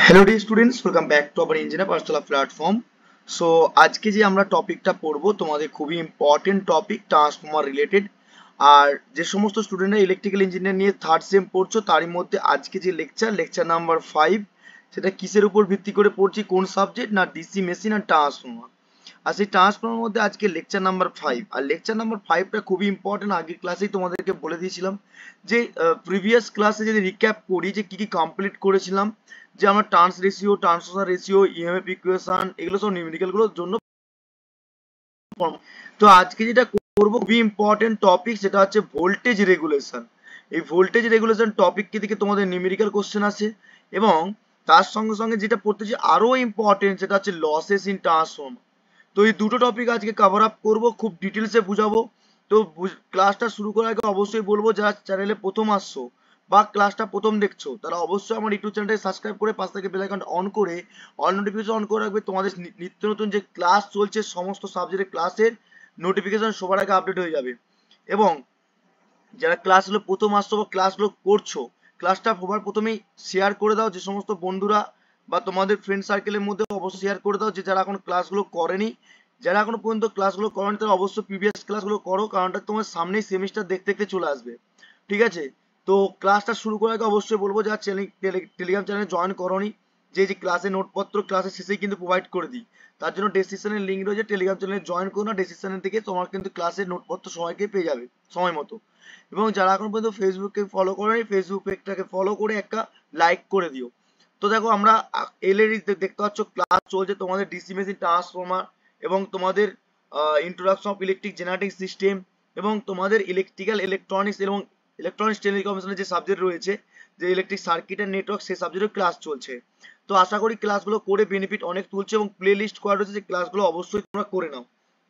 Hello the students welcome back to our engineer Pathshala platform. So আজকে যে আমরা টপিকটা পড়বো তোমাদের খুবই ইম্পর্টেন্ট টপিক ট্রান্সফর্মার রিলেটেড। আর যে সমস্ত স্টুডেন্টরা ইলেকট্রিক্যাল ইঞ্জিনিয়ার নিয়ে থার্ড সেম পড়ছো তারই মধ্যে আজকে যে লেকচার নাম্বার 5 সেটা কিসের উপর ভিত্তি করে পড়ছি, কোন সাবজেক্ট না ডিসি মেশিন আর ট্রান্সফর্মার। আর সেই ট্রান্সফর্মার মধ্যে আজকে লেকচার নাম্বার 5, আর লেকচার নাম্বার 5টা খুবই ইম্পর্টেন্ট। আগের ক্লাসেই তোমাদেরকে বলে দিয়েছিলাম যে প্রিভিয়াস ক্লাসে যদি রিক্যাপ করি যে কি কি কমপ্লিট করেছিলাম, যে আমরা trans ratio, transfer ratio, EMF equation, এগুলো সব নিউমেরিক্যাল গুলোর জন্য। তো আজকে যেটা করব খুবই ইম্পর্টেন্ট টপিক, সেটা হচ্ছে ভোল্টেজ রেগুলেশন। এই ভোল্টেজ রেগুলেশন টপিক থেকে তোমাদের নিউমেরিক্যাল কোশ্চেন আছে, এবং তার সঙ্গে সঙ্গে যেটা পড়তেছি আরো ইম্পর্টেন্ট সেটা হচ্ছে লসেস ইন ট্রান্সফর্মার। তো এই দুটো টপিক আজকে কভার আপ করবো, খুব ডিটেলসে বুঝাবো। তো ক্লাসটা শুরু করার আগে অবশ্যই বলবো যারা চ্যানেলে প্রথম আসছো বা ক্লাসটা প্রথম দেখছো তারা অবশ্যই আমার ইউটিউব চ্যানেলটাকে সাবস্ক্রাইব করে পাশ থেকে বেল আইকনটা অন করে অল নোটিফিকেশন অন করে রাখবে। তোমাদের নিত্য নতুন যে ক্লাস চলছে সমস্ত সাবজেক্টের ক্লাসের নোটিফিকেশন সবার আগে আপডেট হয়ে যাবে। এবং যারা ক্লাসগুলো প্রথম আসছো বা ক্লাসগুলো করছো, ক্লাসটা সবার প্রথমেই শেয়ার করে দাও, যে সমস্ত বন্ধুরা বা তোমাদের ফ্রেন্ড সার্কেলের মধ্যে অবশ্যই শেয়ার করে দাও যে যারা এখন ক্লাসগুলো করেনি। যারা এখনো পর্যন্ত ক্লাসগুলো করেনি তারা অবশ্যই প্রিভিয়াস ক্লাসগুলো করো, কারণটা তোমার সামনেই সেমিস্টার দেখতে দেখতে চলে আসবে। ঠিক আছে? তো ক্লাসটা শুরু করার আগে অবশ্যই বলবো যারা টেলিগ্রাম চ্যানেলে জয়েন করোনি, যে ক্লাসের নোটপত্র ক্লাসের শেষেই কিন্তু প্রোভাইড করে দিই, তার জন্য ডেসক্রিপশনের লিঙ্ক রয়েছে, টেলিগ্রাম চ্যানেলে জয়েন করো না, ডেসক্রিপশনের থেকে তোমার কিন্তু ক্লাসের নোটপত্র সবাইকে পেয়ে যাবে সময় মতো। এবং যারা এখন পর্যন্ত ফেসবুককে ফলো করেনি, ফেসবুক পেজটাকে ফলো করে একটা লাইক করে দিও। তো দেখো আমরা এলইডি দেখতে পাচ্ছ ক্লাস চলছে তোমাদের ডিসি মেশিন, ট্রান্সফর্মার, এবং তোমাদের introduction of electric generating system, এবং তোমাদের ইলেকট্রিক্যাল ইলেকট্রনিক্স এবং ইলেকট্রনিক্স টেলিকমিউনিকেশনের যে সাবজেক্ট রয়েছে, যে ইলেকট্রিক সার্কিট এন্ড নেটওয়ার্ক, সেই সাবজেক্টের ক্লাস চলছে। তো আশা করি ক্লাসগুলো করে বেনিফিট অনেক তুলছে, এবং প্লে লিস্ট করা রয়েছে, যে ক্লাসগুলো অবশ্যই তোমরা করে নাও।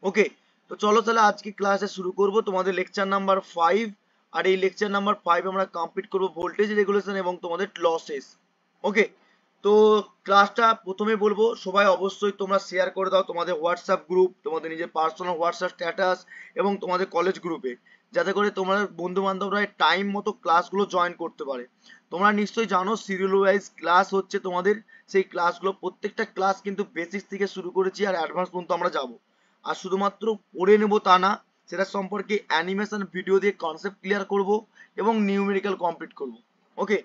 ওকে, তো চলো তাহলে আজকে ক্লাসে শুরু করব তোমাদের লেকচার নাম্বার 5। আর এই লেকচার নাম্বার 5 আমরা কমপ্লিট করব ভোল্টেজ রেগুলেশন এবং তোমাদের লসেস। ওকে, তো ক্লাসটা প্রথমে বলবো সবাই অবশ্যই তোমরা শেয়ার করে দাও তোমাদের হোয়াটসঅ্যাপ গ্রুপ, তোমাদের নিজের পার্সোনাল হোয়াটসঅ্যাপ স্ট্যাটাস, এবং তোমাদের কলেজ গ্রুপে, যাতে করে তোমার বন্ধু বান্ধবরা টাইম মতো ক্লাসগুলো জয়েন করতে পারে। তোমরা নিশ্চয়ই জানো সিরিয়াল ওয়াইজ ক্লাস হচ্ছে তোমাদের, সেই ক্লাসগুলো প্রত্যেকটা ক্লাস কিন্তু বেসিক্স থেকে শুরু করেছি আর অ্যাডভান্স পর্যন্ত আমরা যাব। আর শুধুমাত্র পড়ে নেব তা না, সেটা সম্পর্কে অ্যানিমেশন ভিডিও দিয়ে কনসেপ্ট ক্লিয়ার করব এবং নিউমেরিক্যাল কমপ্লিট করব। ওকে,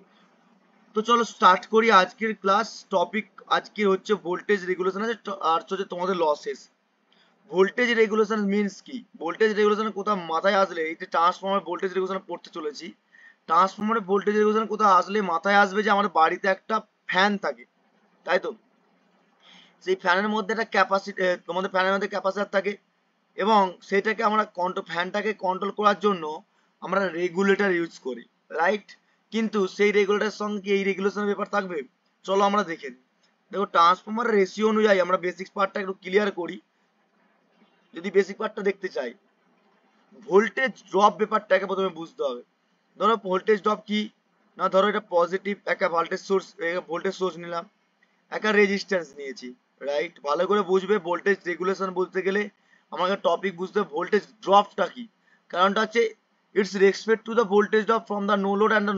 তো চলো স্টার্ট করি আজকের ক্লাস টপিক। আজকে হচ্ছে ভোল্টেজ রেগুলেশন আছে, আর হচ্ছে তোমাদের লসেস। ভোল্টেজ রেগুলেশন মিন্স কি? ভোল্টেজ রেগুলেশন কোথাও মাথায় আসলে, এই যে ট্রান্সফর্মার ভোল্টেজ রেগুলেশন পড়তে চলেছি, ট্রান্সফর্মারের ভোল্টেজ রেগুলেশন কোথাও আসলে মাথায় আসবে যে আমাদের বাড়িতে একটা ফ্যান থাকে, তাই তো? সেই ফ্যানের মধ্যে একটা ক্যাপাসিটি, তোমাদের ফ্যানের মধ্যে ক্যাপাসিটর থাকে, এবং সেটাকে আমরা ফ্যানটাকে কন্ট্রোল করার জন্য আমরা রেগুলেটর ইউজ করি, রাইট? কিন্তু সেই রেগুলেটরের সঙ্গে কি এই রেগুলেশনের ব্যাপার থাকবে? চলো আমরা দেখে নিই। দেখো ট্রান্সফর্মারের রেশিও অনুযায়ী আমরা বেসিক পার্টটা একটু ক্লিয়ার করি। যদি বেসিক পার্টটা দেখতে চাই, ভোল্টেজ ড্রপ ব্যাপারটাকে প্রথমে বুঝতে হবে। ধরো ভোল্টেজ ড্রপ কি না, ধরো এটা পজিটিভ একটা ভোল্টেজ সোর্স নিলাম, একটা রেজিস্ট্যান্স নিয়েছি, রাইট? ভালো করে বুঝবে, ভোল্টেজ রেগুলেশন বলতে গেলে আমাকে টপিক বুঝতে হবে ভোল্টেজ ড্রপটা কি। কারণটা হচ্ছে it's respect to the voltage drop from the no load and the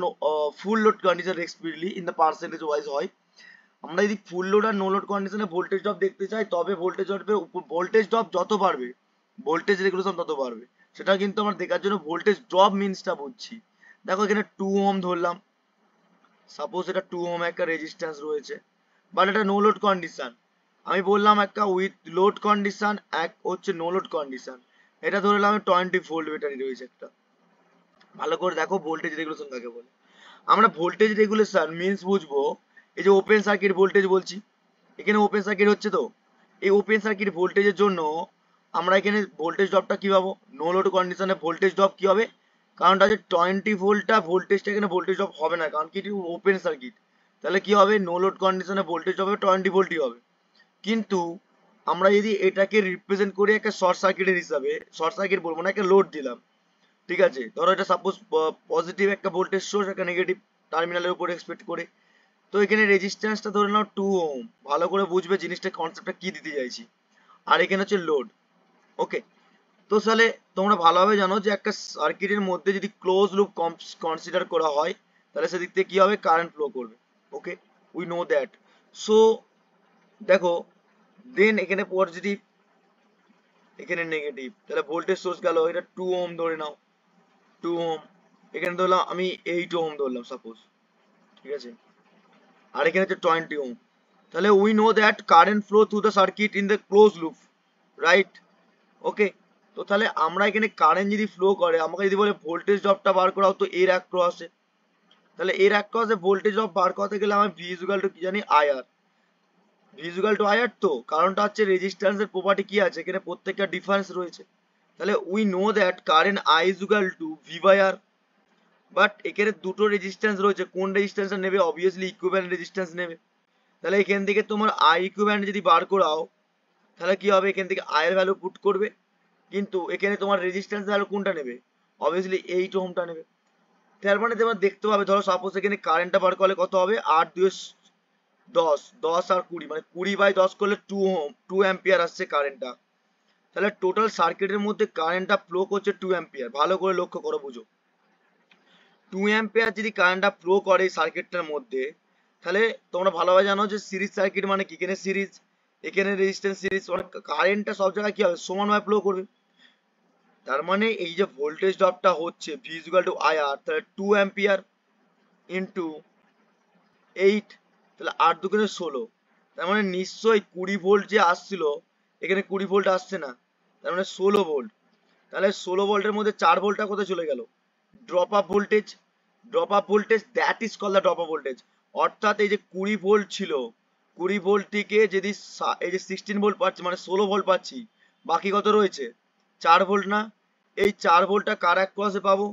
full load condition respectively in the percentage wise হয়। আমরা যদি ফুল লোড আর নো লোড কন্ডিশনে ভোল্টেজ ড্রপ দেখতে চাই, তবে ভোল্টেজ ড্রপ যত বাড়বে ভোল্টেজ রেগুলেশন তত বাড়বে। সেটা কিন্তু আমরা দেখার জন্য ভোল্টেজ ড্রপ মিনসটা বুঝছি। দেখো এখানে 2 ওহম ধরলাম, সাপোজ এটা 2 ওহম একটা রেজিস্ট্যান্স রয়েছে, বাট এটা নো লোড কন্ডিশন। আমি বললাম একটা উইথ লোড কন্ডিশন, এক হচ্ছে নো লোড কন্ডিশন। এটা ধরলাম 20 ভোল্ট ব্যাটারি রয়েছে একটা। ভালো করে দেখো ভোল্টেজ রেগুলেশন কাকে বলে। আমরা ভোল্টেজ রেগুলেশন মিন্স বুঝবো, এই যে ওপেন সার্কিট ভোল্টেজ বলছি, এখানে ওপেন সার্কিট হচ্ছে, তো এই ওপেন সার্কিট ভোল্টেজের জন্য আমরা এখানে ভোল্টেজ ড্রপটা কি পাবো? নো লোড কন্ডিশনে ভোল্টেজ ড্রপ কি হবে? কারণটা হচ্ছে 20 ভোল্টটা ভোল্টেজটা এখানে ভোল্টেজ ড্রপ হবে না, কারণ কি ওপেন সার্কিট। তাহলে কি হবে? নো লোড কন্ডিশনে ভোল্টেজ ড্রপ হবে 20 ভোল্টই হবে। কিন্তু আমরা যদি এটাকে রিপ্রেজেন্ট করি একটা শর্ট সার্কিটের হিসাবে, শর্ট সার্কিট বলবো না, একটা লোড দিলাম, ঠিক আছে? ধরো এটা সাপোজ পজিটিভ একটা ভোল্টেজ সোর্স, একটা নেগেটিভ টার্মিনালের উপর এক্সপেক্ট করে, তো এখানে রেজিস্ট্যান্সটা ধরে নাও 2 ওহম। ভালো করে বুঝবে জিনিসটা, কনসেপ্টটা কি দিতে চাইছি। আর এখানে হচ্ছে লোড। ওকে, তো তাহলে তোমরা ভালোভাবে জানো যে একটা সার্কিটের মধ্যে যদি ক্লোজ লুপ কনসিডার করা হয়, তাহলে সেদিক থেকে কি হবে? কারেন্ট ফ্লো করবে। ওকে, উই নো দ্যাট। সো দেখো দেন এখানে পজিটিভ, এখানে নেগেটিভ, তাহলে ভোল্টেজ সোর্স গেল, এটা 2 ওহম ধরে নাও, 2 ওহম, এখানে ধরলাম আমি 8 ওহম ধরলাম সাপোজ, ঠিক আছে, আর এখানে হচ্ছে 20 ওহম। তাহলে we know that current flow through the circuit in the close loop, right? Okay, তো তাহলে আমরা এখানে কারেন্ট যদি ফ্লো করে, আমাকে যদি বলে ভোল্টেজ ড্রপটা বার করাও, তো এর অ্যাক্রসে, তাহলে এর অ্যাক্রসে ভোল্টেজ ড্রপ বার করতে গেলে আমার ভি ইকুয়াল টু কি জানি IR, V equal to IR. তো কারণটা হচ্ছে রেজিস্ট্যান্সের প্রপার্টি কি আছে, এখানে প্রত্যেকটা ডিফারেন্স রয়েছে, তাহলে we know that current I equal to V by R. But এখানে দুটো রেজিস্ট্যান্স রয়েছে, কোন রেজিস্ট্যান্সটা নেবে? অবভিয়াসলি ইকুইভ্যালেন্ট রেজিস্ট্যান্স নেবে। তাহলে এখান থেকে তোমার আই ইকুইভ্যালেন্ট যদি বার করাও, তাহলে কি হবে, এখান থেকে আই এর ভ্যালু পুট করবে, কিন্তু এখানে তোমার রেজিস্ট্যান্স ভ্যালু কোনটা নেবে? অবভিয়াসলি 8 ওহমটা নেবে। তার মানে তোমরা দেখতে পাবে, ধরো সাপোজ এখানে কারেন্টটা বার করলে কত হবে, 8 2 10, 10 আর 20, মানে 20/10 করলে 2 ওহম, 2 অ্যাম্পিয়ার আসছে কারেন্টটা। তাহলে টোটাল সার্কিটের মধ্যে কারেন্টটা ফ্লো করছে 2 অ্যাম্পিয়ার, ভালো করে লক্ষ্য করো, বুঝো। 2 অ্যাম্পিয়ার যদি কারেন্টটা ফ্লো করে সার্কিটটার মধ্যে, তাহলে তোমরা ভালোভাবে জানো যে সিরিজ সার্কিট মানে কি, এখানে সিরিজ, এখানে রেজিস্ট্যান্স সিরিজ, মানে কারেন্টটা সব জায়গায় কি হবে, সমানভাবে ফ্লো করবে। তার মানে এই যে ভোল্টেজ ড্রপটা হচ্ছে ভি ইকুয়াল টু আইআর, তাহলে 2 অ্যাম্পিয়ার ইন্টু 8, তাহলে 8 দুগুণে 16, তার মানে নিশ্চয়ই 20 ভোল্ট যে আসছিল, এখানে 20 ভোল্ট আসছে না, তার মানে 16 ভোল্ট। তাহলে 16 ভোল্টের মধ্যে 4 ভোল্টটা কোথায় চলে গেল? Drop up voltage, drop up voltage, that is call the drop up voltage. অর্থাৎ এই যে 20 ভোল্ট ছিল, 20 ভোল্ট থেকে যদি এই যে 16 ভোল্ট পাচ্ছি, মানে 16 ভোল্ট পাচ্ছি, বাকি কত রয়েছে? 4 ভোল্ট না? এই 4 ভোল্টটা কার অ্যাক্রসে পাবো?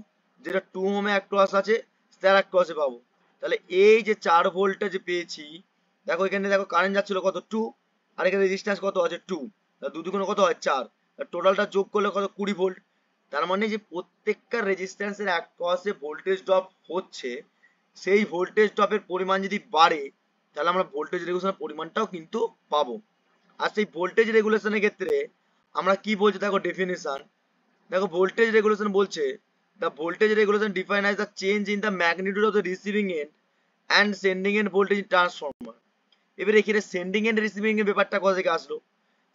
যেটা 2 ওহমে অ্যাক্রস আছে, তার অ্যাক্রসে পাবো। তাহলে এই যে 4 ভোল্টটা যে পেয়েছি, দেখো এখানে দেখো কারেন্ট যাচ্ছিল কত, 2, আর এখানে রেজিস্ট্যান্স কত আছে, 2, তাহলে দু দুগুণে কত হয়, 4, টোটালটা যোগ করলে কত, 20 ভোল্ট। তার মানে যে প্রত্যেকটা রেজিস্ট্যান্সের অ্যাক্রসে ভোল্টেজ ড্রপ হচ্ছে, সেই ভোল্টেজ ড্রপের পরিমাণ যদি বাড়ে, তাহলে আমরা ভোল্টেজ রেগুলেশনের পরিমাণটাও কিন্তু পাবো। আর সেই ভোল্টেজ রেগুলেশনের ক্ষেত্রে আমরা কি বলছি, দেখো ডেফিনেশন, দেখো ভোল্টেজ রেগুলেশন বলছে, the voltage regulation define as the change in the magnitude of the receiving and and sending and voltage transformer. এবারে এখানে সেন্ডিং এন্ড রিসিভিং এর ব্যাপারটা কোথা থেকে আসলো?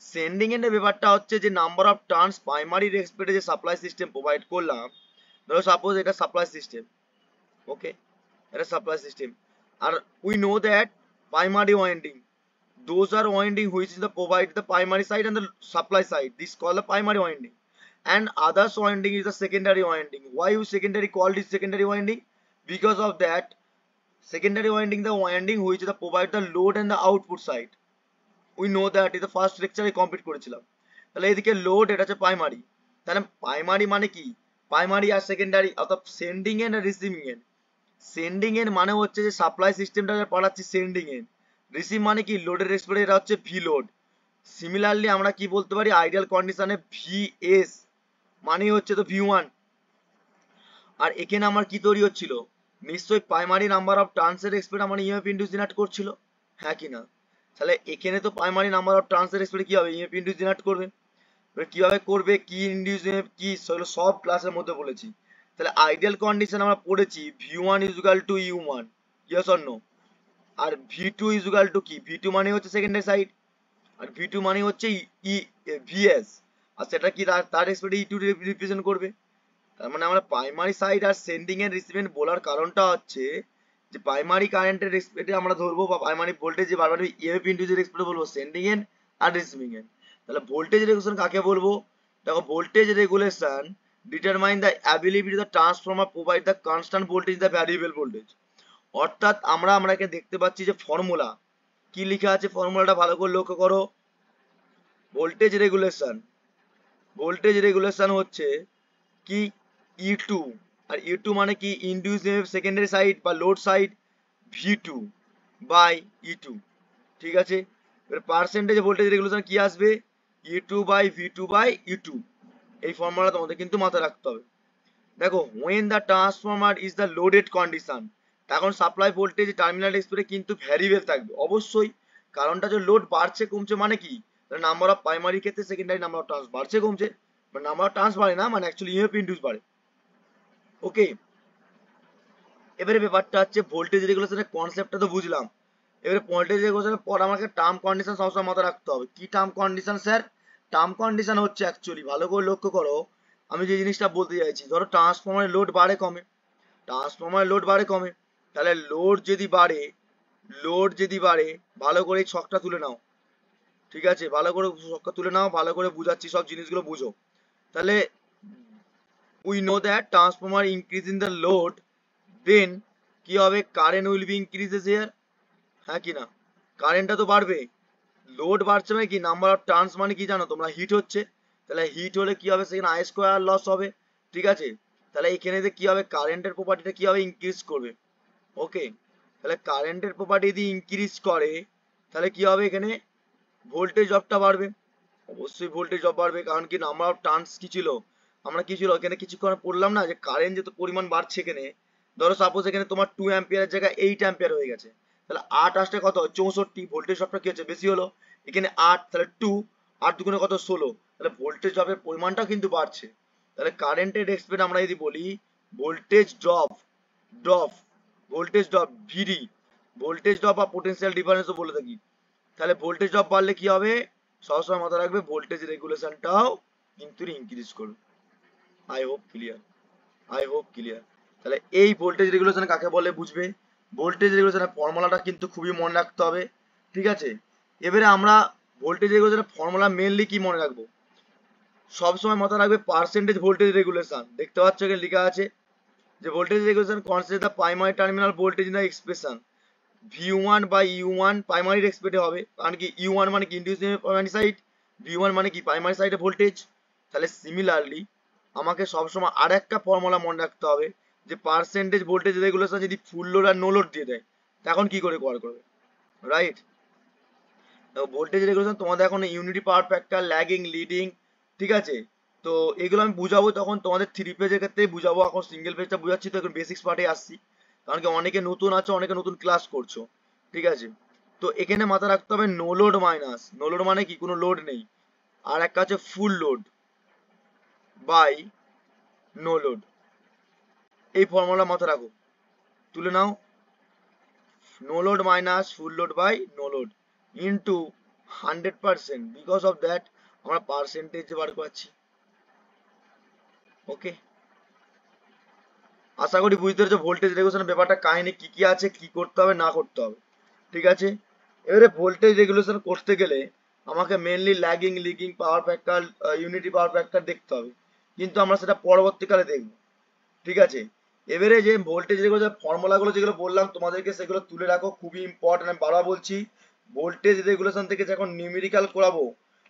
সেন্ডিং এন্ড এর ব্যাপারটা হচ্ছে যে নাম্বার অফ টার্নস প্রাইমারি রেসপেক্টে যে সাপ্লাই সিস্টেম প্রোভাইড করলাম, ধরো সাপোজ এটা সাপ্লাই সিস্টেম, ওকে, এটা সাপ্লাই সিস্টেম, আর we know that primary winding, those are winding which is the provide the primary side and the supply side, this called the primary winding, and others winding is the secondary winding. Why you secondary called it secondary winding? Because of that secondary winding, the winding which the provide the load and the output side. We know that is the first lecture complete করেছিলাম। তাহলে এদিকে load, এটা হচ্ছে primary, তাহলে primary মানে কি, primary আর secondary, অর্থাৎ সেন্ডিং এন্ড আর রিসিভিং এন্ড। সেন্ডিং এন্ড মানে হচ্ছে যে সাপ্লাই সিস্টেমটা পাঠাচ্ছি সেন্ডিং এন্ড, রিসিভ মানে কি লোডের রেসপেক্টে, এটা হচ্ছে ভি লোড। সিমিলারলি আমরা কি বলতে পারি, আইডিয়াল কন্ডিশনে ভিএস মানে হচ্ছে তো ভি1, আর এখানে আমার কি তৈরি হচ্ছিল, নিশ্চয়ই প্রাইমারি নাম্বার অফ টার্নসের রেসপেক্ট আমার ইএমএফ ইন্ডিউস জেনারেট করছিল, হ্যাঁ কি না? তাহলে এখানে তো প্রাইমারি নাম্বার অফ টার্নসের রেসপেক্টে কি হবে, ইএমএফ ইন্ডিউস জেনারেট করবে। এবার কিভাবে করবে, কি ইন্ডিউস ইএমএফ কি, সেগুলো সব ক্লাসের মধ্যে বলেছি। তাহলে আইডিয়াল কন্ডিশন আমরা পড়েছি V one equal to U one, yes or no, আর ভি2 ইকুয়াল টু কি, ভি2 মানে হচ্ছে সেকেন্ডারি সাইড, আর ভি2 মানে হচ্ছে ভিএস, আর সেটা কি তার রেসপেক্টে ই2 রিপ্রেজেন্ট করবে। তার মানে আমরা প্রাইমারি সাইড আর সেন্ডিং এন্ড রিসিভিং বলার কারণটা হচ্ছে যে প্রাইমারি কারেন্টের রেসপেক্টে আমরা ধরবো, বা প্রাইমারি ভোল্টেজ যে বারবার ইএমএফ ইন্ডিউসের রেসপেক্টে বলবো সেন্ডিং এন্ড আর রিসিভিং এন্ড। তাহলে ভোল্টেজ রেগুলেশন কাকে বলবো? দেখো voltage regulation determine the ability the transformer provide the constant voltage the variable voltage. অর্থাৎ আমরা এখানে দেখতে পাচ্ছি যে ফর্মুলা কি লেখা আছে, ফর্মুলাটা ভালো করে লক্ষ্য করো। ভোল্টেজ রেগুলেশন, ভোল্টেজ রেগুলেশন হচ্ছে কি E2, আর E2 মানে কি ইনডিউস ইএমএফ সেকেন্ডারি সাইড বা load side V2 by E2, ঠিক আছে। এবার পার্সেন্টেজ ভোল্টেজ রেগুলেশন কি আসবে, E2 by V2 by E2, এই ফর্মুলা তোমাদের কিন্তু মাথায় রাখতে হবে। দেখো when the transformer is the loaded condition, তখন সাপ্লাই ভোল্টেজ টার্মিনাল রেসপেক্টে কিন্তু ভ্যারিয়েবল থাকবে অবশ্যই, কারণটা যে লোড বাড়ছে কমছে মানে কি, নাম্বার অফ প্রাইমারি ক্ষেত্রে সেকেন্ডারি নাম্বার অফ টার্নস বাড়ছে কমছে, মানে নাম্বার অফ টার্নস বাড়ে না, মানে অ্যাকচুয়ালি ইএমএফ ইনডিউস বাড়ে, ওকে। এবারে ব্যাপারটা হচ্ছে ভোল্টেজ রেগুলেশনের কনসেপ্টটা তো বুঝলাম, এবারে ভোল্টেজ রেগুলেশনের পর আমাকে টার্ম কন্ডিশন সবসময় মাথায় রাখতে হবে। কি term condition sir? Term condition হচ্ছে অ্যাকচুয়ালি, ভালো করে লক্ষ্য করো আমি যে জিনিসটা বলতে চাইছি, ধরো ট্রান্সফরমারের লোড বাড়ে কমে, ট্রান্সফরমারের লোড বাড়ে কমে, তাহলে লোড যদি বাড়ে ভালো করে এই ছকটা তুলে নাও, ঠিক আছে, ভালো করে ছকটা তুলে নাও, ভালো করে বুঝাচ্ছি, সব জিনিসগুলো বুঝো। তাহলে we know that transformer increasing the load, then কি হবে, current will be increases here, হ্যাঁ কি না? কারেন্টটা তো বাড়বে, লোড বাড়ছে মানে কি, নাম্বার অফ টার্নস মানে কি জানো তোমরা, হিট হচ্ছে, তাহলে হিট হলে কি হবে, সেখানে আই স্কোয়ার লস হবে, ঠিক আছে। তাহলে এখানে কি হবে, কারেন্টের প্রপার্টিটা কি হবে, ইনক্রিজ করবে, ওকে। তাহলে কারেন্টের প্রপার্টি যদি ইনক্রিজ করে তাহলে কি হবে, এখানে ভোল্টেজ ড্রপটা বাড়বে, অবশ্যই ভোল্টেজ ড্রপ বাড়বে, কারণ কি নাম্বার অফ টার্নস কি ছিল, আমরা কি ছিল এখানে কিছুক্ষণ পড়লাম না, যে কারেন্ট যত পরিমাণ বাড়ছে এখানে, ধরো সাপোজ এখানে তোমার 2 অ্যাম্পিয়ারের জায়গায় 8 অ্যাম্পিয়ার হয়ে গেছে, তাহলে 8 আসলে কত, 64, ভোল্টেজ ড্রপটা কি হচ্ছে, বেশি হলো, এখানে 8, তাহলে 2, 8 দুগুণে কত, 16, তাহলে ভোল্টেজ ড্রপের পরিমাণটাও কিন্তু বাড়ছে। তাহলে কারেন্টের এক্সপেক্ট আমরা যদি বলি ভোল্টেজ ড্রপ ভোল্টেজ ড্রপ ভিডি, ভোল্টেজ ড্রপ বা পোটেনশিয়াল ডিফারেন্সও বলে থাকি, তাহলে ভোল্টেজ ড্রপ বাড়লে কি হবে, সবসময় মাথায় রাখবে ভোল্টেজ রেগুলেশনটাও কিন্তু ইনক্রিজ করবে। I hope clear. তাহলে এই ভোল্টেজ রেগুলেশন কাকে বলে বুঝবে, ভোল্টেজ রেগুলেশনের ফর্মুলাটা কিন্তু খুবই মনে রাখতে হবে, ঠিক আছে। এবারে আমরা ভোল্টেজ রেগুলেশনের ফর্মুলা মেনলি কি মনে রাখবো, সবসময় মাথায় রাখবে পার্সেন্টেজ ভোল্টেজ রেগুলেশন, দেখতে পাচ্ছ এখানে লেখা আছে যে voltage regulation consider the primary terminal voltage in the expression V1 বা U1, প্রাইমারির এক্সপেক্টে হবে, কারণ কি U1 মানে কি ইন্ডিউসিং প্রাইমারি সাইড, V1 মানে কি প্রাইমারি সাইডে ভোল্টেজ। তাহলে সিমিলারলি আমাকে সবসময় আর একটা ফর্মুলা মনে রাখতে হবে, যে পার্সেন্টেজ ভোল্টেজ রেগুলেশন যদি ফুল লোড আর নো লোড দিয়ে দেয় তখন কি করে কভার করবে, রাইট। ভোল্টেজ রেগুলেশন তোমাদের এখন unity power factor, lagging, leading, ঠিক আছে, তো এগুলো আমি বুঝাবো তখন তোমাদের 3 পেজের ক্ষেত্রেই বুঝাবো, এখন সিঙ্গেল পেজটা বুঝাচ্ছি তো এখন বেসিক্স পার্টে আসছি, কারণ কি অনেকে নতুন আছো, অনেকে নতুন ক্লাস করছো, ঠিক আছে। তো এখানে মাথা রাখতে হবে no load minus, no load মানে কি কোনো লোড নেই, আর একটা আছে full load by no load, এই ফর্মুলা মাথা রাখো, তুলে নাও, no load minus full load by no load into 100%, because of that আমরা পার্সেন্টেজ বার পাচ্ছি, ওকে। আশা করি বুঝতে পেরেছো ভোল্টেজ রেগুলেশনের ব্যাপারটা, কাহিনী কি কি আছে, কি করতে হবে না করতে হবে, ঠিক আছে। এবারে ভোল্টেজ রেগুলেশন করতে গেলে আমাকে mainly lagging, leading, power factor, unity power factor দেখতে হবে, কিন্তু আমরা সেটা পরবর্তীকালে দেখব, ঠিক আছে। এবারে যে ভোল্টেজ রেগুলেশন ফর্মুলাগুলো যেগুলো বললাম তোমাদেরকে সেগুলো তুলে রাখো, খুবই ইম্পর্টেন্ট, আমি বারবার বলছি ভোল্টেজ রেগুলেশন থেকে যখন নিউমেরিক্যাল করাবো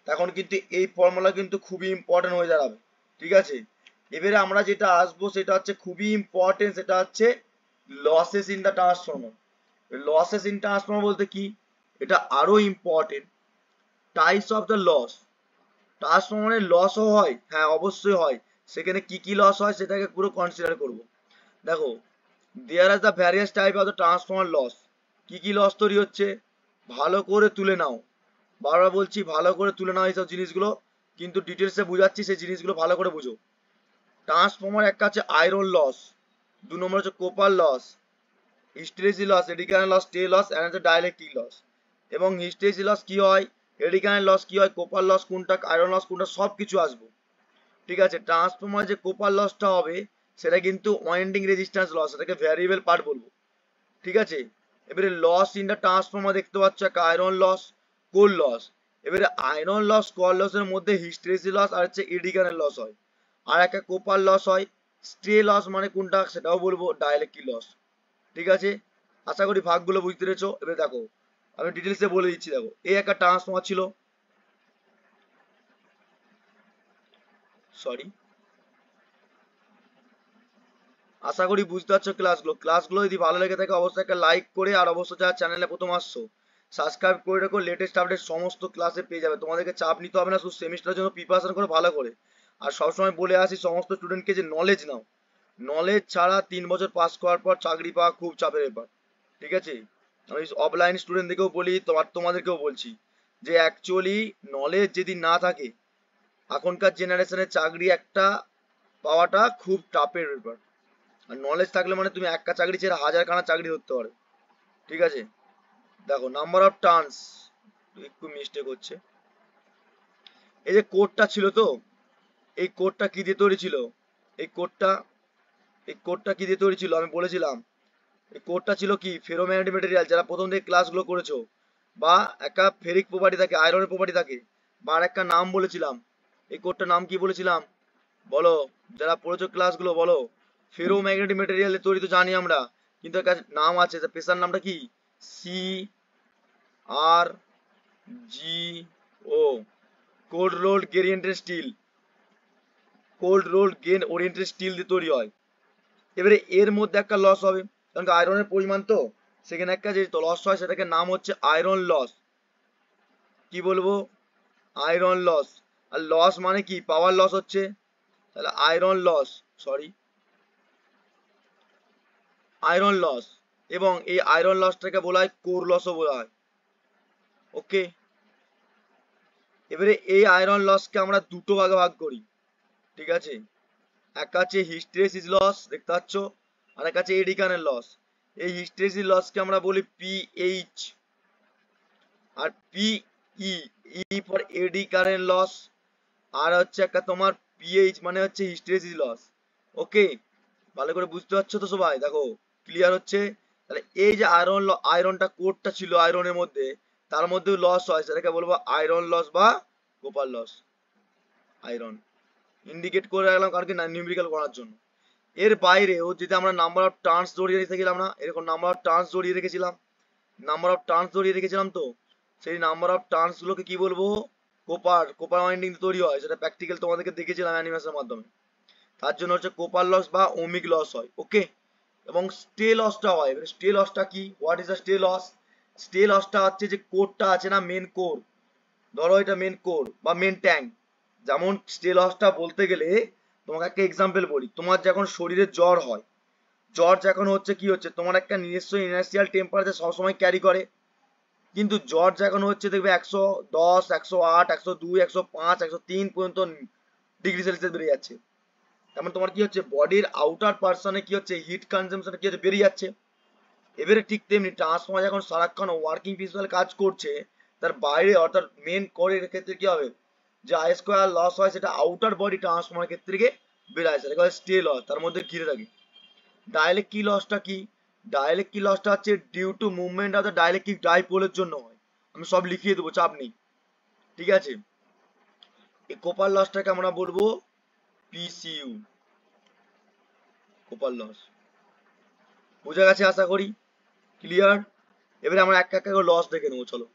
তখন কিন্তু এই ফর্মুলা কিন্তু খুবই ইম্পর্টেন্ট হয়ে দাঁড়াবে, ঠিক আছে। এবারে আমরা যেটা আসবো সেটা হচ্ছে খুবই ইম্পর্টেন্ট, সেটা হচ্ছে losses in the transformer. Losses in transformer বলতে কি, এটা আরো important, types of the loss, ট্রান্সফর্মারের লসও হয়, হ্যাঁ অবশ্যই হয়, সেখানে কি কি লস হয় সেটাকে পুরো কনসিডার করব। দেখো there are the various type of the transformer loss, কি কি লস তৈরি হচ্ছে ভালো করে তুলে নাও, বারবার বলছি ভালো করে তুলে নাও এইসব জিনিসগুলো, কিন্তু ডিটেলসে বুঝাচ্ছি সেই জিনিসগুলো ভালো করে বুঝো। ট্রান্সফর্মার একটা আছে আয়রন লস, 2 নম্বর হচ্ছে copper loss, hysteresis loss, eddy current loss, stray loss, and হচ্ছে ডাইলেকট্রিক লস। এবং হিস্টেরেসিস লস কি হয়, এডি কারেন্ট লস কি হয়, কোপার লস কোনটা, আয়রন লস কোনটা, সব কিছু আসবো, ঠিক আছে। ট্রান্সফর্মার যে কোপার লসটা হবে সেটা কিন্তু ওয়াইন্ডিং রেজিস্ট্যান্স লস, এটাকে ভ্যারিয়েবল পার্ট বলবো, ঠিক আছে। এবারে লস ইন দ্য ট্রান্সফর্মার দেখতে পাচ্ছ, একটা আয়রন লস, কোর লস। এবারে আয়রন লস, কোর লসের মধ্যে হিস্টেরেসিস লস আর হচ্ছে এডি কারেন্ট লস হয়, আর একটা কোপার লস হয়, স্টে লস মানে কোনটা সেটাও বলবো, ডাইলেকট্রিক লস, ঠিক আছে। আশা করি ভাগগুলো বুঝতে পেরেছো। এবার দেখো আমি ডিটেলসে বলে দিচ্ছি, দেখো এই একটা ট্রান্সফর্মার ছিল, সরি, আশা করি বুঝতে পারছো ক্লাসগুলো যদি ভালো লেগে থাকে অবশ্যই একটা লাইক করে, আর অবশ্যই যারা চ্যানেলে প্রথম আসছো সাবস্ক্রাইব করে রাখো, লেটেস্ট আপডেট সমস্ত ক্লাসে পেয়ে যাবে, তোমাদেরকে চাপ নিতে হবে না, শুধু সেমিস্টারের জন্য প্রিপারেশন করে ভালো করে। আর সবসময় বলে আসি সমস্ত স্টুডেন্টকে যে নলেজ নাও, নলেজ ছাড়া 3 বছর পাস করার পর চাকরি পাওয়া খুব চাপের ব্যাপার, ঠিক আছে। আমি অফলাইন স্টুডেন্টদেরকেও বলি, তোমাদেরকেও বলছি যে অ্যাকচুয়ালি নলেজ যদি না থাকে এখনকার জেনারেশনে চাকরি একটা পাওয়াটা খুব টাফের ব্যাপার, আর নলেজ থাকলে মানে তুমি একটা চাকরি ছেড়ে 1000খানা চাকরি ধরতে পারো, ঠিক আছে। দেখো নাম্বার অফ টার্নস একটু মিস্টেক হচ্ছে। এই যে কোডটা ছিল তো, এই কোডটা কি দিয়ে তৈরি ছিল? এই কোডটা এই কোডটা কি দিয়ে তৈরি ছিল আমি বলেছিলাম। এই কোডটা ছিল কি ফেরোম্যাগনেটিক ম্যাটেরিয়াল, যারা প্রথম থেকে ক্লাসগুলো করেছো, বা একটা ফেরিক প্রপার্টি থাকে, আয়রনের প্রপার্টি থাকে, বা আর একটা নাম বলেছিলাম। এই কোডটার নাম কি বলেছিলাম বলো? যারা পড়েছো ক্লাসগুলো বলো। ফেরোম্যাগনেটিক ম্যাটেরিয়ালের তৈরি তো জানি আমরা, কিন্তু একটা নাম আছে, পেশার নামটা কি? C R G O, cold rolled grain oriented steel. Cold rolled grain oriented steel দিয়ে তৈরি হয়। এবারে এর মধ্যে একটা লস হবে, কারণ আয়রনের পরিমাণ তো, সেখানে একটা যে লস হয় সেটাকে নাম হচ্ছে আয়রন লস। কি বলবো? Iron loss. আর লস মানে কি? পাওয়ার লস হচ্ছে, তাহলে iron loss, sorry iron loss. এবং এই আয়রন লসটাকে বলা হয় কোর লসও বলা হয়। ওকে, এবারে এই আয়রন লসকে আমরা দুটো ভাগে ভাগ করি, ঠিক আছে? একটা আছে হিস্টেরেসিস লস, দেখতে পাচ্ছ, আর একটা আছে এডি কারেন্ট লস। এই হিস্টেরেসিস লসকে আমরা বলি পিএইচ, আর PE, E for eddy current loss. আর হচ্ছে একটা তোমার পিএইচ মানে হচ্ছে হিস্টেরেসিস লস। ওকে, ভালো করে বুঝতে পারছো তো সবাই? দেখো ক্লিয়ার হচ্ছে? তাহলে এই যে আয়রনটা কোডটা ছিল আয়রনের মধ্যে, তার মধ্যে লস হয়, সেটাকে বলবো আয়রন লস বা কোপার লস। আয়রন ইন্ডিকেট করে রাখলাম কারণ কি, নিউমেরিক্যাল করার জন্য। এর বাইরেও যদি আমরা নাম্বার অফ টার্নস জড়িয়ে রেখেছিলাম না, এরকম নাম্বার অফ টার্নস জড়িয়ে রেখেছিলাম, নাম্বার অফ টার্নস জড়িয়ে রেখেছিলাম তো, সেই নাম্বার অফ টার্নস গুলোকে কি বলবো? কোপার ওয়াইন্ডিং তৈরি হয়, সেটা প্র্যাকটিক্যাল তোমাদেরকে দেখেছিলাম অ্যানিমেশনের মাধ্যমে। তার জন্য হচ্ছে কোপার লস বা ওমিক লস হয়। ওকে, এবং স্টে লসটা হয়। এবারে স্টে লসটা কি? What is the stray loss? Stray লসটা হচ্ছে যে কোরটা আছে না, মেন কোর, ধরো এটা মেন কোর বা মেন ট্যাঙ্ক। যেমন স্টে লসটা বলতে গেলে তোমাকে একটা এক্সাম্পল বলি। তোমার যখন শরীরে জ্বর হয়, জ্বর যখন হচ্ছে কি হচ্ছে, তোমার একটা নিজস্ব ইনার্সিয়াল টেম্পারেচার সবসময় ক্যারি করে, কিন্তু জ্বর যখন হচ্ছে দেখবে 110, 108, 102, 105, 103 পর্যন্ত ডিগ্রি সেলসিয়াস বেড়ে যাচ্ছে। তেমন তোমার কি হচ্ছে, বডির আউটার পার্সনে কি হচ্ছে, হিট কনজাম্পশন কি হচ্ছে, বেড়ে যাচ্ছে। এবারে ঠিক তেমনি ট্রান্সফর্মার যখন সারাক্ষণ ওয়ার্কিং প্রিন্সিপাল কাজ করছে, তার বাইরে অর্থাৎ মেন কোরের ক্ষেত্রে কি হবে, যে আই স্কোয়ার লস হয়, সেটা আউটার বডি ট্রান্সফর্মার ক্ষেত্রে গিয়ে বেড়ে যায়, সেটা স্টে লস, তার মধ্যে ঘিরে থাকে। ডাইলেকট্রিক লসটা কি? ডাইলেকট্রিক লসটা হচ্ছে due to movement of the dielectric ডাইপোলের জন্য হয়। আমি সব লিখিয়ে দেবো, চাপ নেই, ঠিক আছে? এই কোপার লসটাকে আমরা বলবো পিসিইউ, কোপার লস। বোঝা গেছে আশা করি? ক্লিয়ার? এবারে আমরা এক এক করে লস দেখে নেবো, চলো।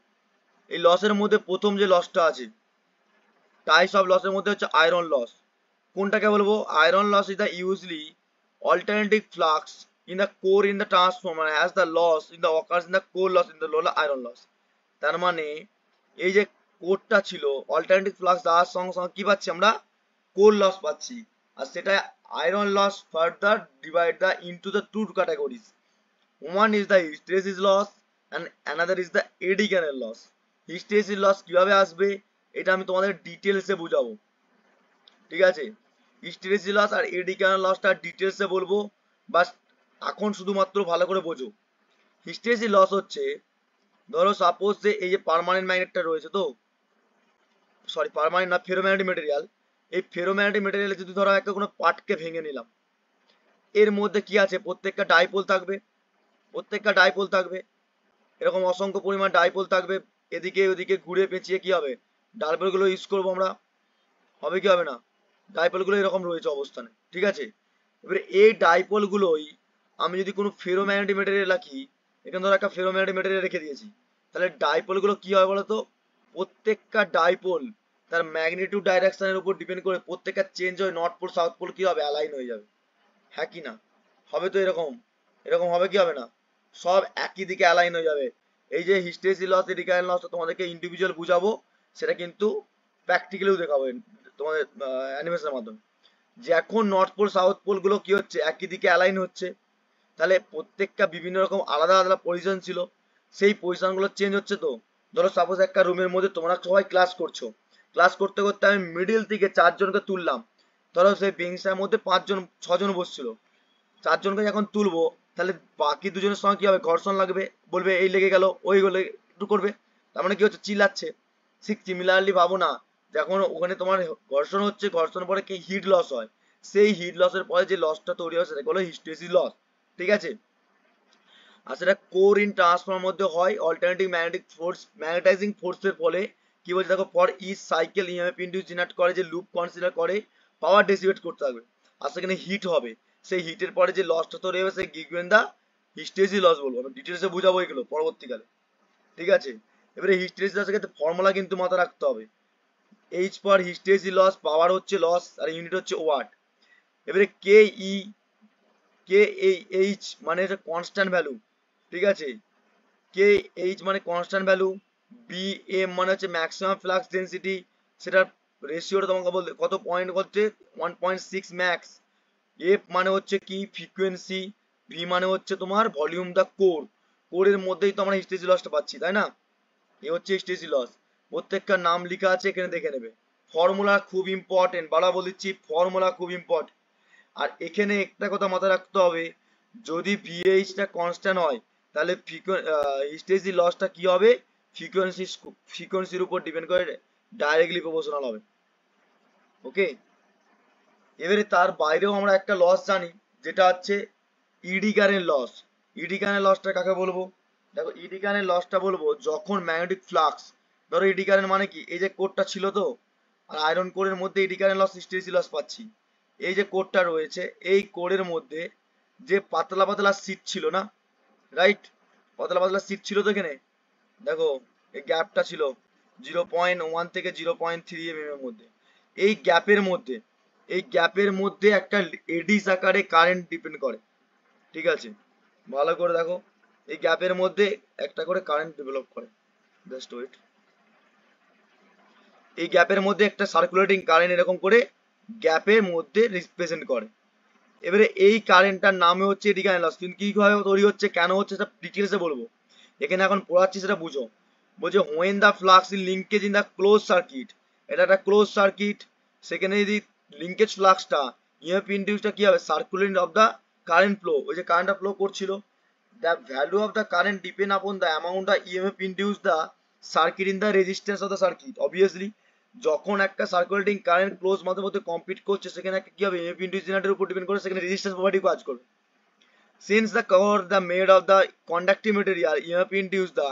এই লসের মধ্যে প্রথম যে লসটা আছে, টাইপস অফ লসের মধ্যে হচ্ছে আয়রন লস। কোনটাকে বলবো? Iron loss is the usually alternating flux in the core in the transformer as the loss in the occurs in the core loss in the lower iron loss. তার মানে এই যে কোরটা ছিল, অল্টারনেটিভ ফ্লাক্স দেওয়ার সঙ্গে সঙ্গে কি পাচ্ছি আমরা? কোর লস পাচ্ছি। আর সেটা iron loss further divide the into the two categories. One is the hysteresis loss and another is the eddy canal loss. Hysteresis loss কিভাবে আসবে এটা আমি তোমাদের ডিটেলসে বুঝাবো, ঠিক আছে? হিস্টেরেসিস লস আর এডি ক্যানেল লসটা ডিটেলসে বলবো, বাস এখন শুধুমাত্র ভালো করে বোঝো। হিস্টেরেসিস লস হচ্ছে, ধরো সাপোজ যে এই যে পার্মানেন্ট ম্যাগনেটটা রয়েছে তো, সরি পার্মানেন্ট না, ফেরোম্যাগনেটিক মেটেরিয়াল। এই ফেরোম্যাগনেটিক মেটেরিয়ালে যদি ধরো একটা কোনো পার্টকে ভেঙে নিলাম, এর মধ্যে কি আছে? প্রত্যেকটা ডাইপোল থাকবে, প্রত্যেকটা ডাইপোল থাকবে, এরকম অসংখ্য পরিমাণ ডাইপোল থাকবে। এদিকে ওদিকে ঘুরে পেঁচিয়ে কি হবে, ডাইপোলগুলো ইউজ করবো আমরা, হবে কি হবে না? ডাইপোলগুলো এরকম রয়েছে অবস্থানে, ঠিক আছে? এবারে এই ডাইপোলগুলোই আমি যদি কোনো ফেরোম্যাগনেটিক মেটেরিয়াল রাখি, এখানে ধরো একটা ফেরোম্যাগনেটিক মেটেরিয়াল রেখে দিয়েছি, তাহলে ডাইপোলগুলো কি হয় বলতো? প্রত্যেকটা ডাইপোল তার ম্যাগনিটিউড ডাইরেকশনের উপর ডিপেন্ড করে প্রত্যেকটা চেঞ্জ হয়ে নর্থ পোল সাউথ পোল কি হবে, অ্যালাইন হয়ে যাবে। হ্যাঁ কি না? হবে তো এরকম? এরকম হবে কি হবে না? সব একই দিকে অ্যালাইন হয়ে যাবে। এই যে hysteresis loss, eddy current loss তোমাদেরকে ইন্ডিভিজুয়াল বুঝাবো, সেটা কিন্তু প্র্যাকটিক্যালিও দেখাবো তোমাদের অ্যানিমেশনের মাধ্যমে। যে এখন নর্থ পোল সাউথ পোল গুলো কি হচ্ছে, একই দিকে অ্যালাইন হচ্ছে, তাহলে প্রত্যেকটা বিভিন্ন রকম আলাদা আলাদা পজিশন ছিল, সেই পজিশন গুলো চেঞ্জ হচ্ছে। তো ধরো সাপোজ একটা রুমের মধ্যে তোমরা সবাই ক্লাস করছো, ক্লাস করতে করতে আমি মিডিল থেকে চারজনকে তুললাম, ধরো সেই বেঞ্চটার মধ্যে 5 জন 6 জন বসছিল, চারজনকে যখন তুলবো, তাহলে বাকি দুজনের সঙ্গে কি হবে, ঘর্ষণ লাগবে, বলবে এই লেগে গেল ওই গলে একটু করবে, তার মানে কি হচ্ছে, চিল্লাচ্ছে। ঠিক সিমিলারলি ভাবো না, যখন ওখানে তোমার ঘর্ষণ হচ্ছে, ঘর্ষণের পরে কি হিট লস হয়, সেই হিট লসের পরে যে লসটা তৈরি হয় সেটাকে বলে হিস্টেরিসিস লস। ঠিক আছে, আর সেটা কোর ইন ট্রান্সফর্মার মধ্যে হয় অল্টারনেটিং ম্যাগনেটিক ফোর্স, ম্যাগনেটাইজিং ফোর্সের ফলে কি বলছে দেখো, for each cycle EMF induce generate করে, যে লুপ কনসিডার করে পাওয়ার ডিসিপেট করতে হবে, আর সেখানে হিট হবে, সেই হিটের পরে যে লসটা তৈরি হবে সেই গিভেন দা হিস্টেরিসিস লস বলবো, আমি ডিটেলসে বুঝাবো এগুলো পরবর্তীকালে। ঠিক আছে, এবারে হিস্টেরিসিস লসের ক্ষেত্রে ফর্মুলা কিন্তু মাথায় রাখতে হবে, এইচ পার হিস্টেরিসিস লস, পাওয়ার হচ্ছে লস আর ইউনিট হচ্ছে ওয়াট। এবারে কে ই, কে এইচ মানে এটা কনস্ট্যান্ট ভ্যালু, ঠিক আছে, কে এইচ মানে কনস্ট্যান্ট ভ্যালু, বি এম মানে হচ্ছে ম্যাক্সিমাম ফ্লাক্স ডেন্সিটি, সেটার রেশিওটা তোমাকে বলতে কত পয়েন্ট হচ্ছে 1.6 ম্যাক্স, এফ মানে হচ্ছে কি ফ্রিকোয়েন্সি, ভি মানে হচ্ছে তোমার ভলিউম দা কোর, কোরের মধ্যেই তো আমরা হিস্টেরিসিস লসটা পাচ্ছি তাই না, এ হচ্ছে হিস্টেরিসিস লস, প্রত্যেকটার নাম লেখা আছে এখানে দেখে নেবে। ফর্মুলা খুব ইম্পর্টেন্ট, বারবার বলে দিচ্ছি ফর্মুলা খুব ইম্পর্টেন্ট। আর এখানে একটা কথা মাথায় রাখতে হবে, যদি ভিএইচ টা কনস্ট্যান্ট হয় তাহলে হিস্টেরিসিস লসটা কি হবে, ফ্রিকোয়েন্সির উপর ডিপেন্ড করে ডাইরেক্টলি প্রপোর্শনাল হবে। ওকে, এবারে তার বাইরেও আমরা একটা লস জানি, যেটা হচ্ছে eddy current loss. Eddy current লসটা কাকে বলবো, দেখো ইডি কারেন্ট লসটা বলবো যখন ম্যাগনেটিক ফ্লাক্স, ধরো ইডি কারেন্ট মানে কি, এই যে কোডটা ছিল তো, আর আয়রন কোরের মধ্যে eddy current loss hysteresis loss পাচ্ছি, এই যে কোডটা রয়েছে এই কোডের মধ্যে যে পাতলা পাতলা সিট ছিল না, রাইট, পাতলা পাতলা সিট ছিল তো এখানে, দেখো এই গ্যাপটা ছিল 0.1 থেকে 0.3 mm এর মধ্যে, এই গ্যাপের মধ্যে, এই গ্যাপের মধ্যে একটা এডিস আকারে কারেন্ট ডিপেন্ড করে। ঠিক আছে, ভালো করে দেখো, এই গ্যাপের মধ্যে একটা করে কারেন্ট ডেভেলপ করে, জাস্ট ওয়েট, এই গ্যাপের মধ্যে একটা সার্কুলেটিং কারেন্ট এরকম করে গ্যাপের মধ্যে রিপ্রেজেন্ট করে। এবারে এই কারেন্টটার নামে হচ্ছে এডি কারেন্ট লস, কিন্তু কিভাবে তৈরি হচ্ছে কেন হচ্ছে সেটা ডিটেলসে বলবো, এখানে এখন পড়াচ্ছি সেটা বুঝো। বলছে when the flux in linkage in the close circuit, এটা একটা ক্লোজ সার্কিট, সেখানে যদি লিঙ্কেজ ফ্লাক্সটা ইএমএফ ইনডিউসটা কি হবে, সার্কুলেন্ট অফ দা কারেন্ট ফ্লো, ওই যে কারেন্টটা ফ্লো করছিল, the value of the current depend upon the amount of EMF induced the circuit in the resistance of the circuit, obviously যখন একটা সার্কুলেটিং কারেন্ট ক্লোজ মাধ্যমের মধ্যে কম্পিট করছে সেখানে একটা কি হবে, EMF ইনডিউস জেনারেটরের উপর ডিপেন্ড করে সেখানে রেজিস্ট্যান্স প্রপার্টি কাজ করবে। since the cover the made of the conductive material, EMF induce the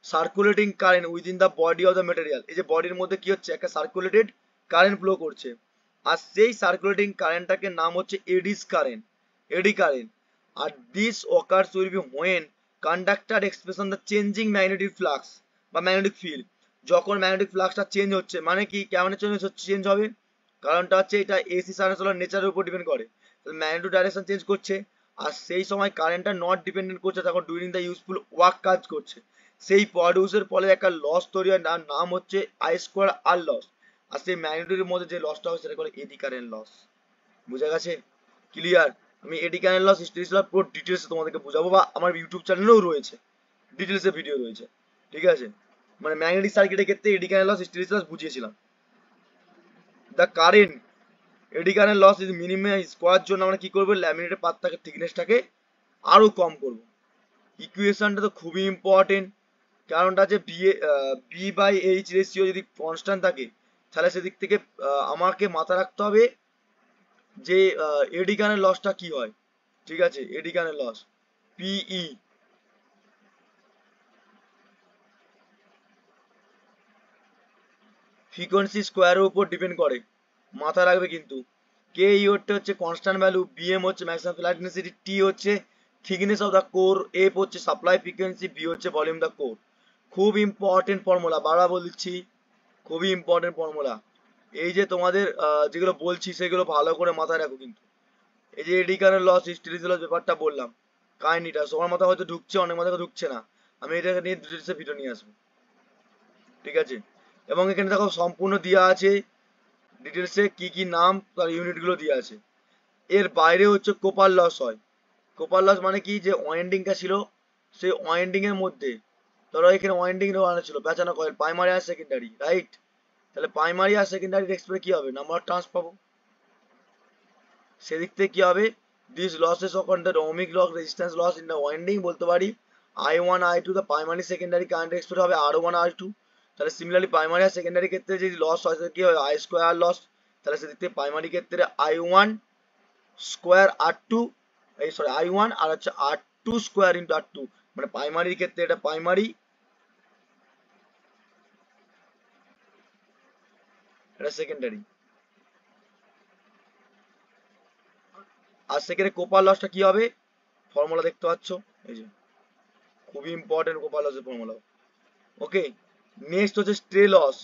circulating current within the body of the material, এই যে বডির মধ্যে কি হচ্ছে একটা সার্কুলেটেড কারেন্ট ফ্লো করছে, আর সেই সার্কুলেটিং কারেন্টটাকে নাম হচ্ছে এডিস কারেন্ট, এডি কারেন্ট। আর this occurs will be when conductor expression the changing magnetic flux বা ম্যাগনেটিক ফিল্ড, যখন ম্যাগনেটিক ফ্লাক্সটা চেঞ্জ হচ্ছে, মানে কি কেমন চেঞ্জ হবে, কারণটা হচ্ছে এটা এসি সাইনুসয়েডাল নেচারের উপর ডিপেন্ড করে, ম্যাগনেটিক ডাইরেকশন চেঞ্জ করছে, আর সেই সময় কারেন্টটা নট ডিপেন্ডেন্ট করছে, তখন ডুরিং দ্য ইউজফুল ওয়ার্ক কাজ করছে, সেই প্রডিউসের ফলে একটা লস তৈরি হয়, তার নাম হচ্ছে আই স্কোয়ার আর লস, আর সেই ম্যাগনেটিকের মধ্যে যে লসটা হয় সেটা বলে এডি কারেন্ট লস। বুঝা গেছে, ক্লিয়ার? আমি eddy current loss hysteresis loss পুরো ডিটেলসে তোমাদেরকে বুঝাবো, বা আমার ইউটিউব চ্যানেলেও রয়েছে, ডিটেলসে ভিডিও রয়েছে। ঠিক আছে, মানে ম্যাগনেটিক সার্কিটের ক্ষেত্রে eddy current loss hysteresis loss বুঝিয়েছিলাম। The current eddy current loss is minimize করার জন্য আমরা কি করবো, ল্যামিনেটের পাতটাকে থিকনেসটাকে আরো কম করব। ইকুয়েশনটা তো খুবই ইম্পর্টেন্ট, কারণটা আছে বি বাই এইচ রেশিও যদি কনস্ট্যান্ট থাকে তাহলে সেদিক থেকে আমাকে মাথা রাখতে হবে যে এডি কারেন্ট লসটা কি হয়। ঠিক আছে, এডি কারেন্ট লস পিই ফ্রিকোয়েন্সি স্কোয়ারের উপর ডিপেন্ড করে, মাথা রাখবে কিন্তু। কে ইওরটা হচ্ছে কনস্ট্যান্ট ভ্যালু, বিএম হচ্ছে ম্যাক্সিমাম ফ্লাক্স ডেনসিটি, টি হচ্ছে thickness of the core, F হচ্ছে সাপ্লাই ফ্রিকোয়েন্সি, ভি হচ্ছে ভলিউম দা কোর। খুব ইম্পর্টেন্ট ফর্মুলা, বারবার বলছি খুবই ইম্পর্টেন্ট ফর্মুলা। এই যে তোমাদের যেগুলো বলছি সেগুলো ভালো করে মাথায় রাখো কিন্তু। এই যে eddy current loss hysteresis loss ব্যাপারটা বললাম, কাহিনীটা সবার মাথা হয়তো ঢুকছে, অনেক মাথা ঢুকছে না, আমি এটাকে নিয়ে ডিটেলসে ভিডিও নিয়ে আসবো। ঠিক আছে, এবং এখানে দেখো সম্পূর্ণ দেওয়া আছে ডিটেলসে কি কি নাম তার ইউনিট গুলো দেওয়া আছে। এর বাইরে হচ্ছে কোপার লস হয়। কোপার লস মানে কি, যে ওয়াইন্ডিংটা ছিল সেই ওয়াইন্ডিং এর মধ্যে, ধরো এখানে ওয়াইন্ডিং এর ছিল পেঁচানো কয়েল, প্রাইমারি আর সেকেন্ডারি, রাইট, তাহলে প্রাইমারি আর সেকেন্ডারি এক্সপ্রে কি হবে, নাম্বার অফ টার্নস পাবো, সেদিক থেকে কি হবে this losses of under ohmic loss resistance loss in the winding বলতে পারি I1 I2 the primary secondary current export হবে R1 R2। তাহলে সিমিলারলি প্রাইমারি আর সেকেন্ডারি ক্ষেত্রে যদি লস হয় সেটা কি হয় আই স্কোয়ার লস। তাহলে সেদিক থেকে প্রাইমারি ক্ষেত্রে I1 স্কোয়ার R2 এই সরি I1 আর হচ্ছে R2 স্কোয়ার ইন্টু R2, মানে প্রাইমারির ক্ষেত্রে এটা প্রাইমারি, এটা সেকেন্ডারি। আর সেখানে কোপার লসটা কি হবে, ফর্মুলা দেখতে পাচ্ছ এই যে, খুবই ইম্পর্টেন্ট কোপার লসের ফর্মুলা। ওকে, নেক্সট হচ্ছে স্ট্রে লস।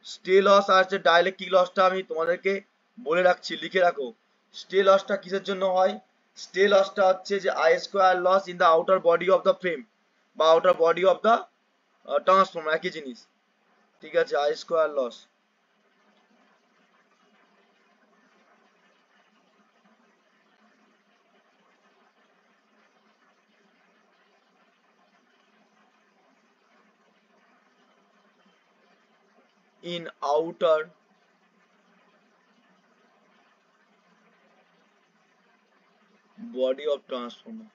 স্ট্রে লস আর হচ্ছে ডাইলেকট্রিক লসটা আমি তোমাদেরকে বলে রাখছি, লিখে রাখো। স্ট্রে লসটা কিসের জন্য হয়, স্ট্রে লসটা হচ্ছে যে I square loss in the outer body of the frame বা outer body of the transformer, একই জিনিস। ঠিক আছে, I square loss in outer body of transformer.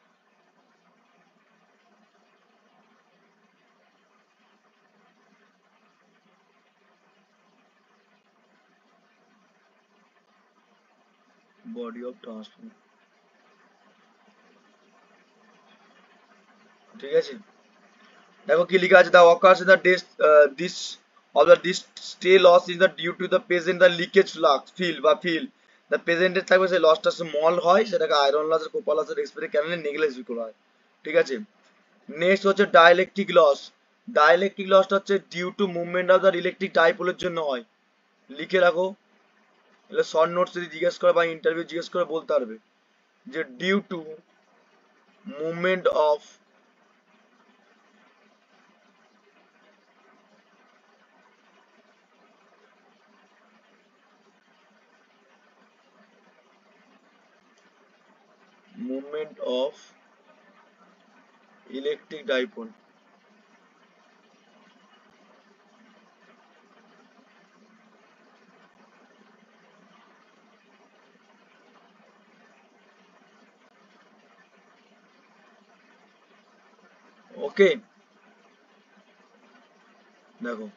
Body of transformer, ঠিক আছে। দেখো কি লেখা আছে, the occurs in the this of the this stay loss is the due to the present the leakage flux field বা field the present থাকবে সেই লসটা স্মল হয়, সেটাকে আয়রন লস আর কোপার লসের এক্সপেরিয়েন্স ক্যানেলে নেগলিজিবল হয়। ঠিক আছে, নেক্সট হচ্ছে ডাইলেকট্রিক লস। ডাইলেকট্রিক লসটা হচ্ছে due to movement of the electric ডাইপোলের জন্য হয়, লিখে রাখো। তাহলে শর্ট নোটস যদি জিজ্ঞেস করে বা ইন্টারভিউ জিজ্ঞেস করে বলতে পারবে যে due to movement of movement of electric dipole। Okay, দেখো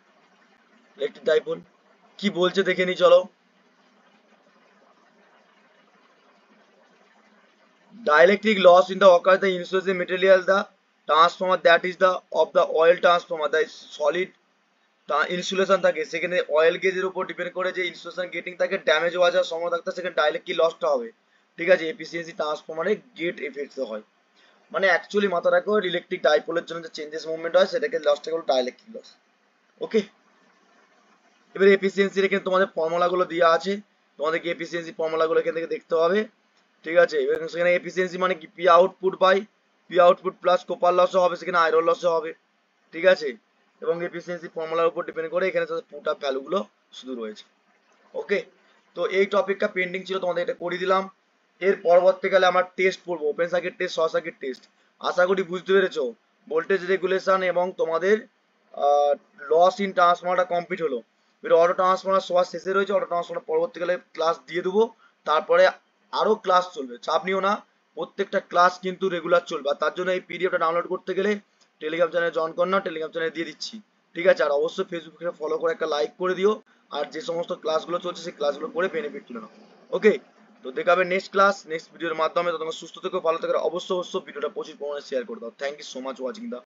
ইলেকট্রিক ডাইপোল কি বলছে দেখে নি চলো। Dielectric loss in the occurs the insulation material the transformer that is the of the oil transformer the solid insulation থাকে, সেখানে oil গেজের উপর ডিপেন্ড করে যে ইনসুলেশন গেটিং থাকে ড্যামেজ হওয়া যাওয়ার সম্ভাবনা থাকতে, সেখানে ডাইলেকট্রিক লসটা হবে। ঠিক আছে, এফিসিয়েন্সি ট্রান্সফরমারে গেট এফেক্ট হয়, মানে অ্যাকচুয়ালি মাথা রাখো ইলেকট্রিক ডাইপোলের জন্য যে চেঞ্জেস মুভমেন্ট হয় সেটাকে লসটাকে হলো ডাইলেকট্রিক লস। ওকে, এবারে এফিসিয়েন্সির এখানে তোমাদের ফর্মুলাগুলো দেওয়া আছে, তোমাদেরকে এফিসিয়েন্সি ফর্মুলাগুলো এখান থেকে দেখতে হবে। ঠিক আছে, এবার সেখানে এফিসিয়েন্সি মানে কি P output by P output plus copper লসও হবে, সেখানে আয়রন লসও হবে। ঠিক আছে, এবং এফিসিয়েন্সি ফর্মুলার উপর ডিপেন্ড করে এখানে পুট আপ ভ্যালুগুলো শুধু রয়েছে। ওকে, তো এই টপিকটা পেন্ডিং ছিল, তোমাদের এটা করে দিলাম। এর পরবর্তীকালে আমরা টেস্ট পড়বো, open circuit test, short circuit test. আশা করি বুঝতে পেরেছো, ভোল্টেজ রেগুলেশন এবং তোমাদের লস ইন ট্রান্সফরমারটা কমপ্লিট হলো। এবার অটো ট্রান্সফরমার সবার শেষে রয়েছে, অটো ট্রান্সফরমার পরবর্তীকালে ক্লাস দিয়ে দেবো, তারপরে আরো ক্লাস চলবে, চাপ নিও না, প্রত্যেকটা ক্লাস কিন্তু রেগুলার চলবে। আর তার জন্য এই পিডিএফটা ডাউনলোড করতে গেলে টেলিগ্রাম চ্যানেলে জয়েন কর না, টেলিগ্রাম চ্যানেলে দিয়ে দিচ্ছি। ঠিক আছে, আর অবশ্যই ফেসবুকে ফলো করে একটা লাইক করে দিও, আর যে সমস্ত ক্লাসগুলো চলছে সেই ক্লাসগুলো করে বেনিফিট তুলে নাও। ওকে, তো দেখা হবে নেক্সট ক্লাস নেক্সট ভিডিওর মাধ্যমে। তো তোমরা সুস্থ থেকো, ভালো থেকো, অবশ্যই ভিডিওটা প্রচুর পরিমাণে শেয়ার করে দাও। Thank you so much watching the